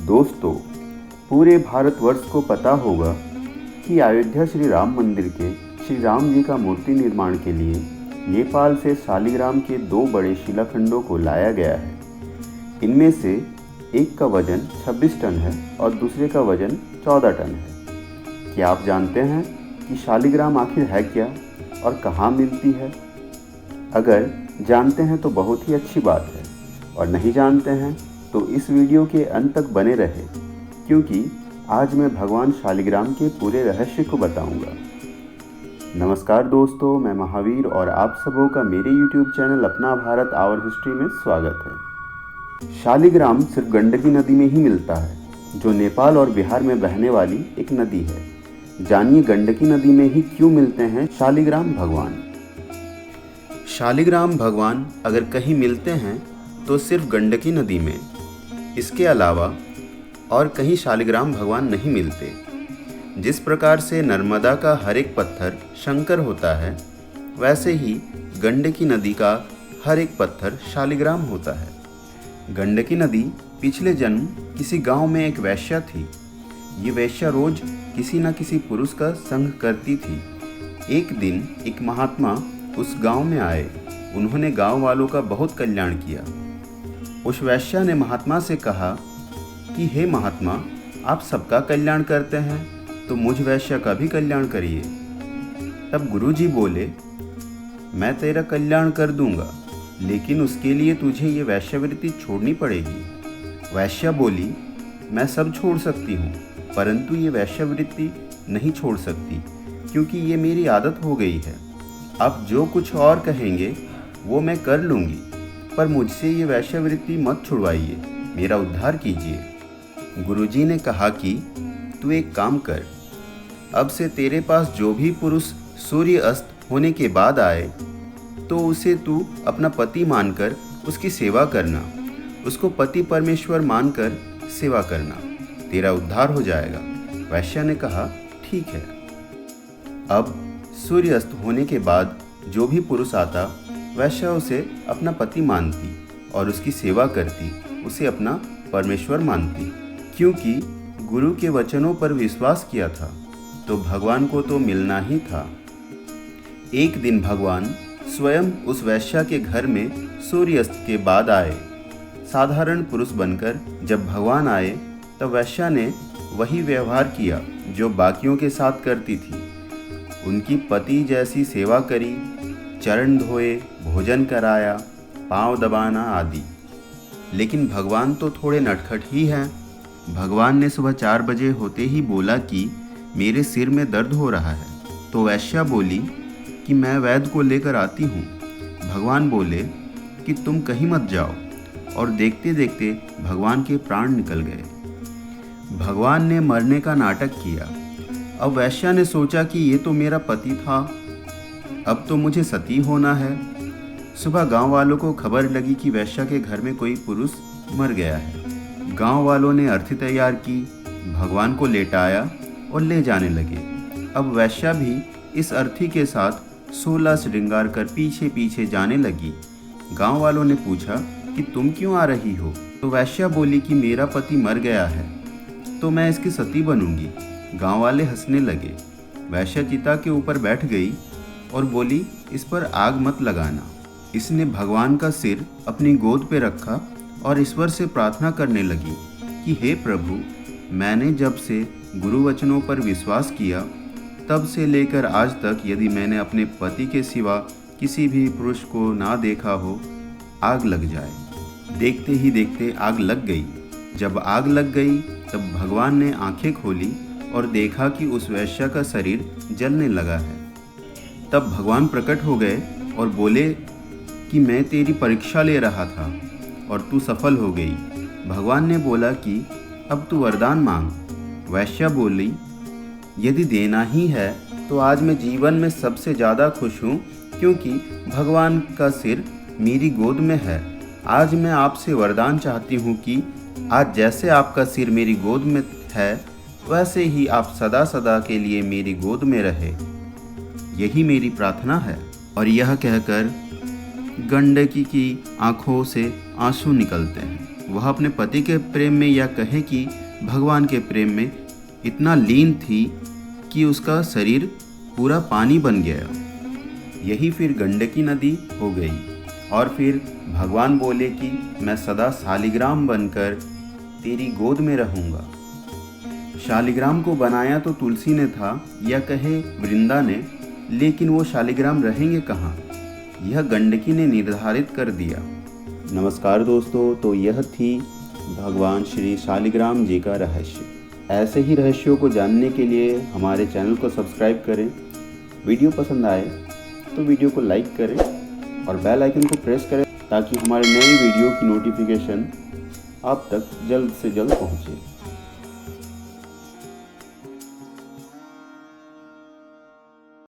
दोस्तों, पूरे भारतवर्ष को पता होगा कि अयोध्या श्री राम मंदिर के श्री राम जी का मूर्ति निर्माण के लिए नेपाल से शालिग्राम के 2 बड़े शिलाखंडों को लाया गया है। इनमें से एक का वजन 26 टन है और दूसरे का वजन 14 टन है। क्या आप जानते हैं कि शालिग्राम आखिर है क्या और कहाँ मिलती है? अगर जानते हैं तो बहुत ही अच्छी बात है, और नहीं जानते हैं तो इस वीडियो के अंत तक बने रहे, क्योंकि आज मैं भगवान शालिग्राम के पूरे रहस्य को बताऊंगा। नमस्कार दोस्तों, मैं महावीर और आप सबों का मेरे YouTube चैनल अपना भारत आवर हिस्ट्री में स्वागत है। शालिग्राम सिर्फ गंडकी नदी में ही मिलता है, जो नेपाल और बिहार में बहने वाली एक नदी है। जानिए गंडकी नदी में ही क्यों मिलते हैं शालिग्राम भगवान। शालिग्राम भगवान अगर कहीं मिलते हैं तो सिर्फ गंडकी नदी में, इसके अलावा और कहीं शालिग्राम भगवान नहीं मिलते। जिस प्रकार से नर्मदा का हर एक पत्थर शंकर होता है, वैसे ही गंडकी नदी का हर एक पत्थर शालिग्राम होता है। गंडकी नदी पिछले जन्म किसी गांव में एक वैश्या थी। ये वैश्या रोज किसी न किसी पुरुष का संग करती थी। एक दिन एक महात्मा उस गांव में आए। उन्होंने गांव वालों का बहुत कल्याण किया। उस वैश्या ने महात्मा से कहा कि हे महात्मा, आप सबका कल्याण करते हैं तो मुझ वैश्या का भी कल्याण करिए। तब गुरुजी बोले, मैं तेरा कल्याण कर दूंगा, लेकिन उसके लिए तुझे ये वैश्यावृत्ति छोड़नी पड़ेगी। वैश्या बोली, मैं सब छोड़ सकती हूँ, परंतु ये वैश्यावृत्ति नहीं छोड़ सकती, क्योंकि ये मेरी आदत हो गई है। आप जो कुछ और कहेंगे वो मैं कर लूँगी, पर मुझसे ये वैश्यावृत्ति मत छुड़वाइए, मेरा उद्धार कीजिए। गुरुजी ने कहा कि तू एक काम कर, अब से तेरे पास जो भी पुरुष सूर्य अस्त होने के बाद आए तो उसे तू अपना पति मानकर उसकी सेवा करना, उसको पति परमेश्वर मानकर सेवा करना, तेरा उद्धार हो जाएगा। वैश्या ने कहा ठीक है। अब सूर्य अस्त होने के बाद जो भी पुरुष आता, वैश्या उसे अपना पति मानती और उसकी सेवा करती, उसे अपना परमेश्वर मानती। क्योंकि गुरु के वचनों पर विश्वास किया था तो भगवान को तो मिलना ही था। एक दिन भगवान स्वयं उस वैश्या के घर में सूर्यास्त के बाद आए। साधारण पुरुष बनकर जब भगवान आए तब वैश्या ने वही व्यवहार किया जो बाकियों के साथ करती थी। उनकी पति जैसी सेवा करी, चरण धोए, भोजन कराया, पांव दबाना आदि। लेकिन भगवान तो थोड़े नटखट ही हैं। भगवान ने सुबह 4 बजे होते ही बोला कि मेरे सिर में दर्द हो रहा है। तो वैश्या बोली कि मैं वैद्य को लेकर आती हूँ। भगवान बोले कि तुम कहीं मत जाओ, और देखते देखते भगवान के प्राण निकल गए। भगवान ने मरने का नाटक किया। अब वैश्या ने सोचा कि ये तो मेरा पति था, अब तो मुझे सती होना है। सुबह गांव वालों को खबर लगी कि वैश्या के घर में कोई पुरुष मर गया है। गांव वालों ने अर्थी तैयार की, भगवान को लेटाया और ले जाने लगे। अब वैश्या भी इस अर्थी के साथ 16 श्रृंगार कर पीछे पीछे जाने लगी। गांव वालों ने पूछा कि तुम क्यों आ रही हो? तो वैश्या बोली कि मेरा पति मर गया है तो मैं इसकी सती बनूंगी। गांव वाले हंसने लगे। वैश्या चिता के ऊपर बैठ गई और बोली, इस पर आग मत लगाना। इसने भगवान का सिर अपनी गोद पे रखा और ईश्वर से प्रार्थना करने लगी कि हे प्रभु, मैंने जब से गुरु वचनों पर विश्वास किया तब से लेकर आज तक यदि मैंने अपने पति के सिवा किसी भी पुरुष को ना देखा हो, आग लग जाए। देखते ही देखते आग लग गई। जब आग लग गई तब भगवान ने आंखें खोली और देखा कि उस वैश्या का शरीर जलने लगा है। तब भगवान प्रकट हो गए और बोले कि मैं तेरी परीक्षा ले रहा था और तू सफल हो गई। भगवान ने बोला कि अब तू वरदान मांग। वैश्या बोली, यदि देना ही है तो आज मैं जीवन में सबसे ज़्यादा खुश हूँ, क्योंकि भगवान का सिर मेरी गोद में है। आज मैं आपसे वरदान चाहती हूँ कि आज जैसे आपका सिर मेरी गोद में है, वैसे ही आप सदा सदा के लिए मेरी गोद में रहे। यही मेरी प्रार्थना है। और यह कहकर गंडकी की आंखों से आंसू निकलते हैं। वह अपने पति के प्रेम में या कहें कि भगवान के प्रेम में इतना लीन थी कि उसका शरीर पूरा पानी बन गया। यही फिर गंडकी नदी हो गई और फिर भगवान बोले कि मैं सदा शालिग्राम बनकर तेरी गोद में रहूँगा। शालिग्राम को बनाया तो तुलसी ने था या कहे वृंदा ने, लेकिन वो शालिग्राम रहेंगे कहाँ, यह गंडकी ने निर्धारित कर दिया। नमस्कार दोस्तों, तो यह थी भगवान श्री शालिग्राम जी का रहस्य। ऐसे ही रहस्यों को जानने के लिए हमारे चैनल को सब्सक्राइब करें। वीडियो पसंद आए तो वीडियो को लाइक करें और बेल आइकन को प्रेस करें ताकि हमारे नए वीडियो की नोटिफिकेशन आप तक जल्द से जल्द पहुँचे।